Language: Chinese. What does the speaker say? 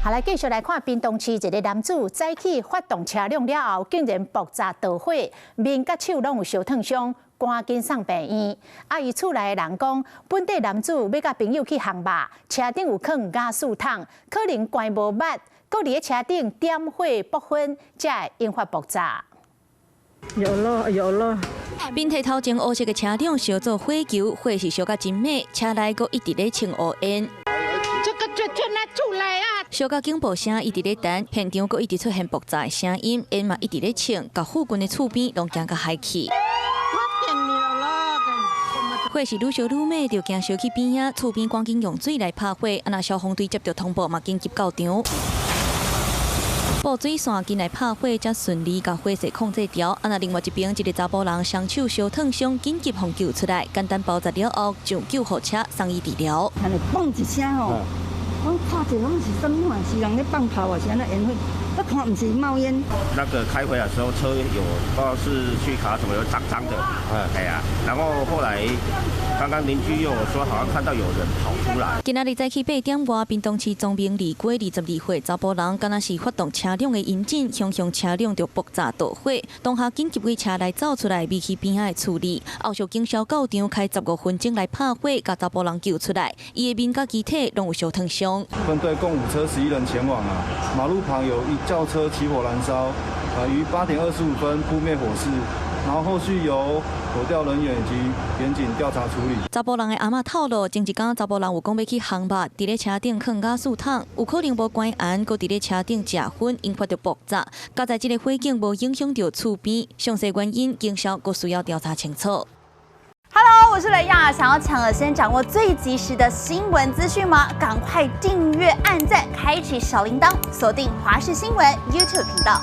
好，来继续来看屏东市一个男子早起发动车辆了后，竟然爆炸导火，面甲手拢有烧烫伤，赶紧送病院。伊厝内的人讲，本地男子要甲朋友去航吧，车顶有放加速筒，可能关无捌，搁伫咧车顶点火爆烟，才会引发爆炸。有了。并体头前乌色的车辆烧做火球，火势烧甲真猛，车内阁一直咧冲乌烟。 这个全拿出来啊！烧甲警报声一直咧弹，现场阁一直出现爆炸的声音，烟嘛一直咧冲，甲附近的厝边拢惊甲海去。火势愈烧愈猛，就惊烧去边仔，厝边赶紧用水来拍火。那消防队接到通报嘛，紧急到场。 布水线进来拍火，才顺利把火势控制掉。那另外一边，一个查甫人双手烧烫伤，紧急互救出来，简单包扎了后，上救护车送医治疗。安尼嘣一声吼，我看者拢是什么啊？是人咧放炮啊？是安那烟火？我看唔是冒烟。那个开回来的时候，车有不知道是去卡什么，有脏脏的，哎呀，然后后来刚刚邻居又说，好像看到有人跑出来。今仔日早起8点外，屏东市庄明里街22岁查甫人，敢若是发动车辆的引擎，向车辆就爆炸导火，当下紧急为车内走出来，移去边仔的处理。后续警消到场开15分钟来拍火，把查甫人救出来，伊的面甲机体拢有烧烫伤。分队共5车11人前往啊，马路旁有一轿车起火燃烧，于8点25分扑灭火势。 然后后续由火调人员以及远警调查处理。查甫人的阿嬷透露，前一天查甫人有讲要去航吧，伫咧车顶放加速筒，有可能无关严，搁伫咧车顶食薰，引发着爆炸。加在这个火警无影响到厝边，详细原因警消阁需要调查清楚。 Hello， 我是雷亚，想要抢先掌握最及时的新闻资讯吗？赶快订阅、按赞、开启小铃铛，锁定华视新闻 YouTube 频道。